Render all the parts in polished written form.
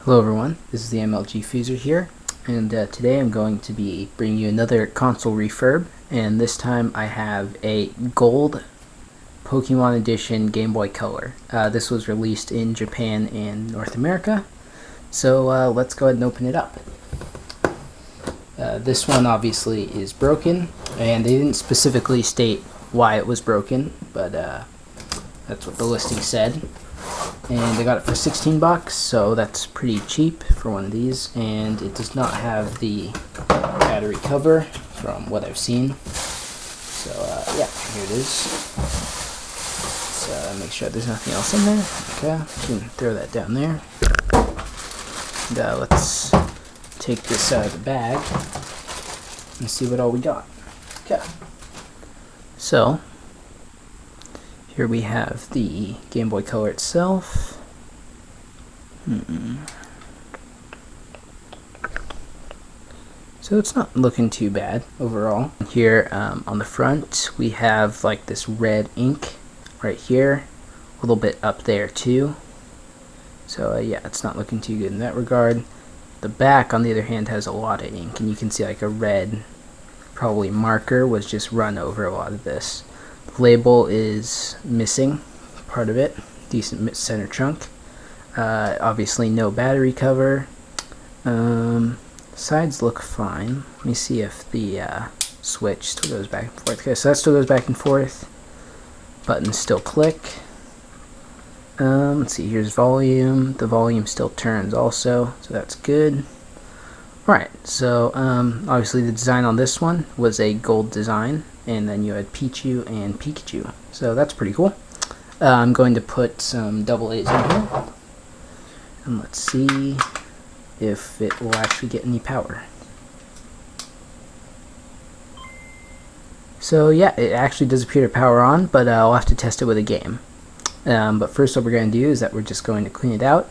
Hello everyone, this is the MLG Fuser here, and today I'm going to be bringing you another console refurb, and this time I have a gold Pokemon Edition Game Boy Color. This was released in Japan and North America, so let's go ahead and open it up. This one obviously is broken, and they didn't specifically state why it was broken, but that's what the listing said. And I got it for 16 bucks, so that's pretty cheap for one of these, and it does not have the battery cover from what I've seen. So yeah, here it is. Let's make sure there's nothing else in there. Okay, you can throw that down there. And let's take this out of the bag and see what all we got. Okay, so here we have the Game Boy Color itself. So it's not looking too bad overall. Here on the front we have like this red ink right here, a little bit up there too. So yeah, it's not looking too good in that regard. The back on the other hand has a lot of ink, and you can see like a red, probably marker, was just run over a lot of this. The label is missing part of it, decent center chunk. Obviously no battery cover. Sides look fine. Let me see if the switch still goes back and forth. Okay, so that still goes back and forth. Buttons still click. Let's see, here's volume. The volume still turns also, so that's good. Alright, so obviously the design on this one was a gold design, and then you had Pichu and Pikachu, so that's pretty cool. I'm going to put some double A's in here, and let's see if it will actually get any power. So yeah, it actually does appear to power on, but I'll have to test it with a game. But first what we're going to do is that we're just going to clean it out.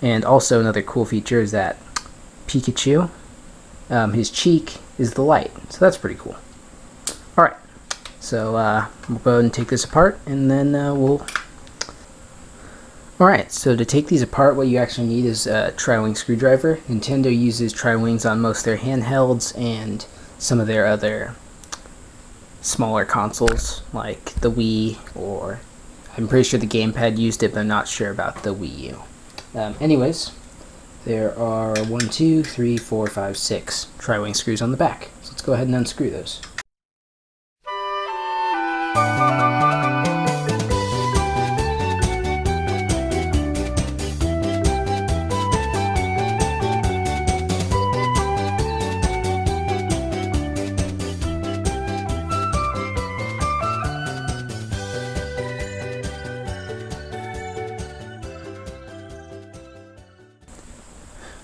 And also another cool feature is that Pikachu, his cheek is the light, so that's pretty cool. Alright, so we'll go ahead and take this apart, and then we'll... Alright, so to take these apart, what you actually need is a tri-wing screwdriver. Nintendo uses tri-wings on most of their handhelds and some of their other smaller consoles, like the Wii, or I'm pretty sure the gamepad used it, but I'm not sure about the Wii U. Anyways, there are 1, 2, 3, 4, 5, 6 tri-wing screws on the back. So let's go ahead and unscrew those.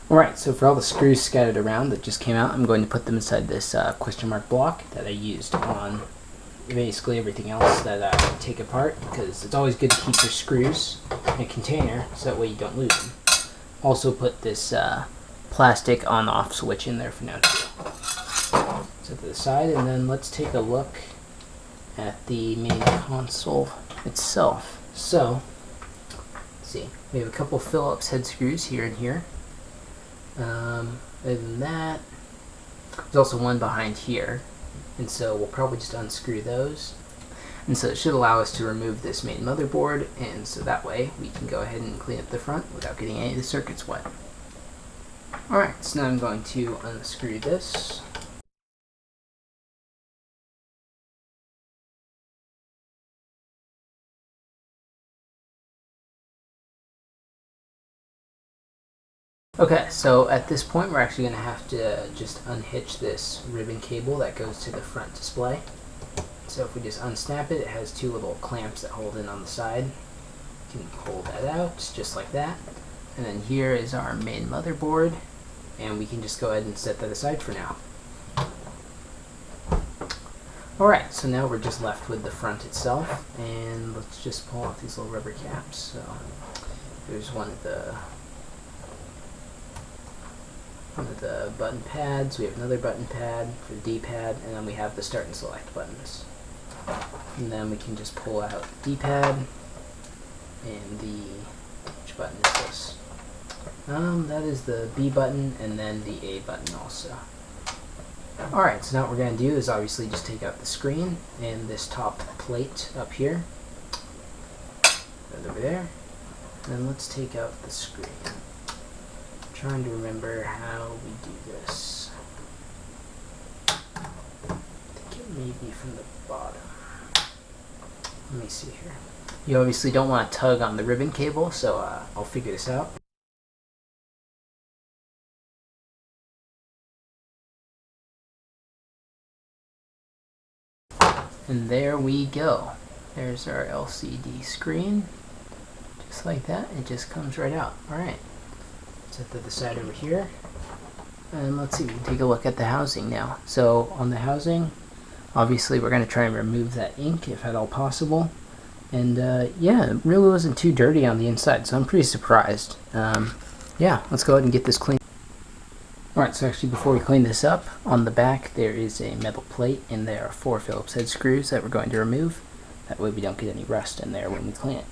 Alright, so for all the screws scattered around that just came out, I'm going to put them inside this question mark block that I used on basically everything else that I take apart, because it's always good to keep your screws in a container so that way you don't lose them. Also put this plastic on-off switch in there for now too. Set to the side, and then let's take a look at the main console itself. So, let's see, we have a couple Phillips head screws here and here. Other than that, there's also one behind here, and so we'll probably just unscrew those. And so it should allow us to remove this main motherboard, and so that way we can go ahead and clean up the front without getting any of the circuits wet. Alright, so now I'm going to unscrew this. Okay, so at this point we're actually going to have to just unhitch this ribbon cable that goes to the front display. So if we just unsnap it, it has two little clamps that hold in on the side. You can pull that out just like that. And then here is our main motherboard, and we can just go ahead and set that aside for now. Alright, so now we're just left with the front itself, and let's just pull off these little rubber caps. So here's one of the button pads. We have another button pad for the D-pad, and then we have the start and select buttons. And then we can just pull out the D-pad and the, which button is this? That is the B button and then the A button also. Alright, so now what we're going to do is obviously just take out the screen and this top plate up here. Right over there. And then let's take out the screen. I'm trying to remember how we do this. I think it may be from the bottom. Let me see here. You obviously don't want to tug on the ribbon cable, so I'll figure this out. And there we go. There's our LCD screen. Just like that, it just comes right out. Alright, set that aside over here. And let's see, we can take a look at the housing now. So on the housing, obviously we're going to try and remove that ink if at all possible. And yeah, it really wasn't too dirty on the inside, so I'm pretty surprised. Yeah, let's go ahead and get this clean. Alright, so actually before we clean this up, on the back there is a metal plate and there are 4 Phillips head screws that we're going to remove. That way we don't get any rust in there when we clean it.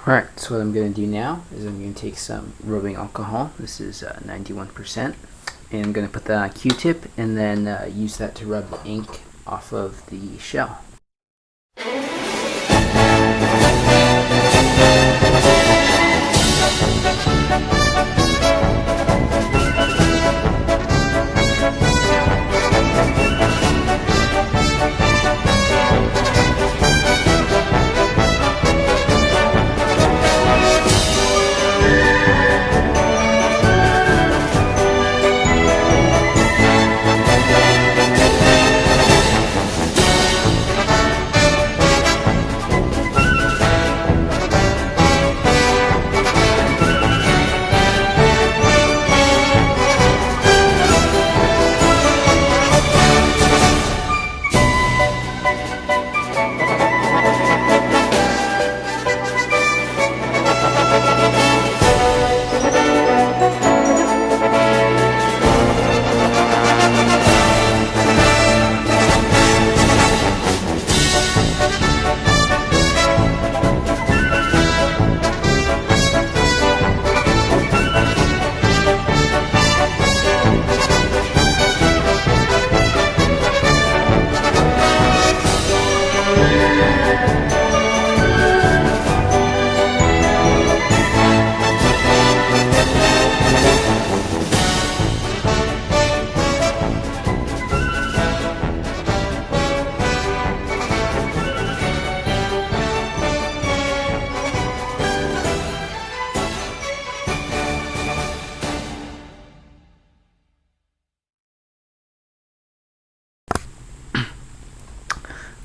Alright, so what I'm going to do now is I'm going to take some rubbing alcohol. This is 91%. And I'm going to put that on a Q-tip and then use that to rub the ink off of the shell.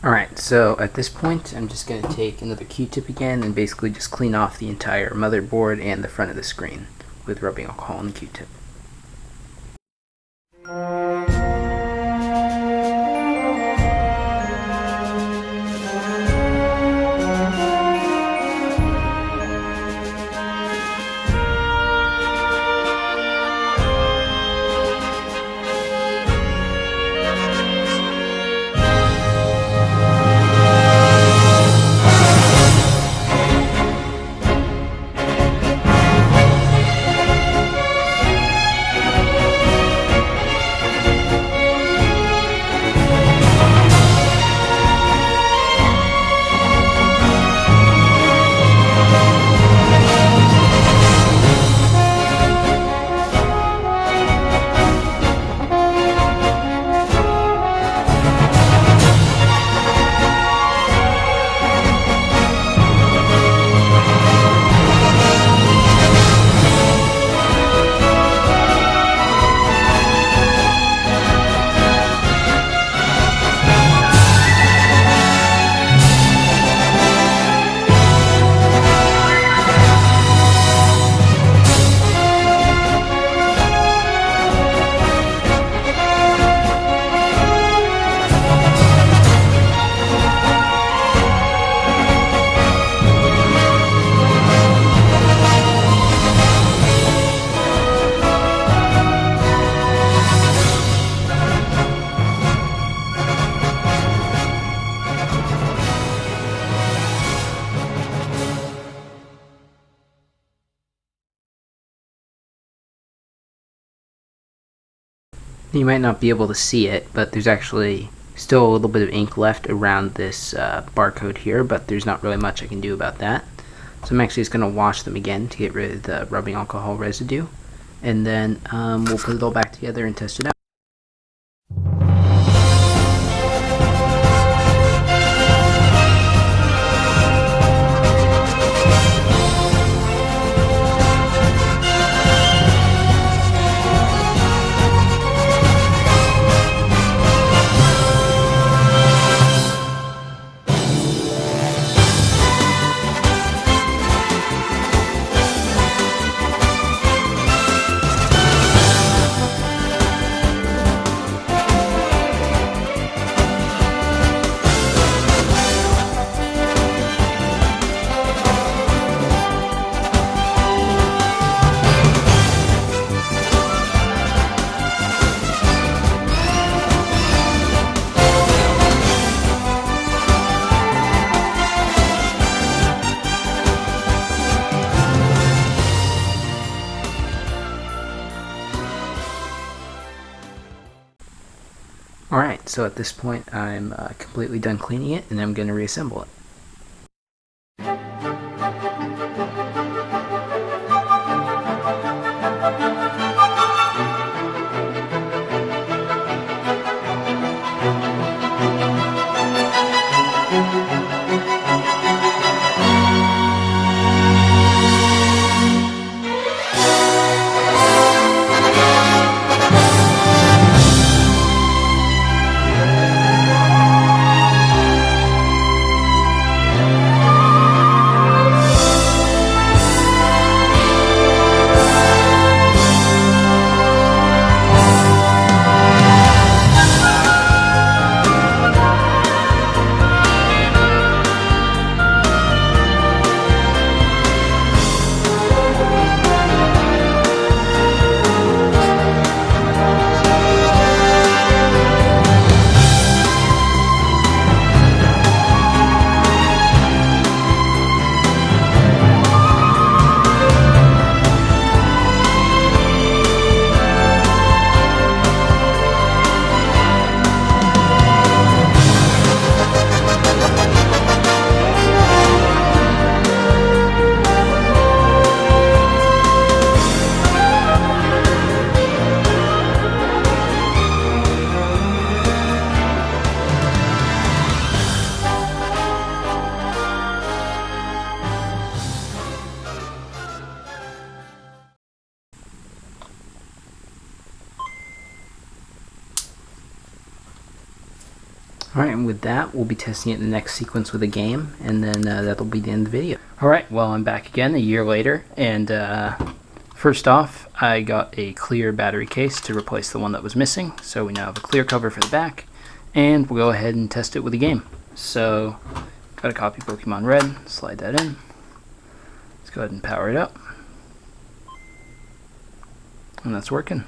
Alright, so at this point I'm just going to take another Q-tip again and basically just clean off the entire motherboard and the front of the screen with rubbing alcohol on the Q-tip. You might not be able to see it, but there's actually still a little bit of ink left around this barcode here, but there's not really much I can do about that. So I'm actually just going to wash them again to get rid of the rubbing alcohol residue, and then we'll put it all back together and test it out. Alright, so at this point I'm completely done cleaning it, and I'm going to reassemble it. Alright, and with that, we'll be testing it in the next sequence with a game, and then that'll be the end of the video. Alright, well, I'm back again a year later, and first off, I got a clear battery case to replace the one that was missing, so we now have a clear cover for the back, and we'll go ahead and test it with a game. So, got a copy of Pokemon Red, slide that in. Let's go ahead and power it up. And that's working.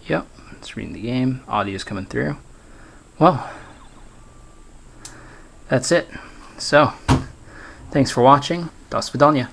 Yep, it's reading the game, audio's coming through. Well, that's it. So, thanks for watching. Do svidaniya.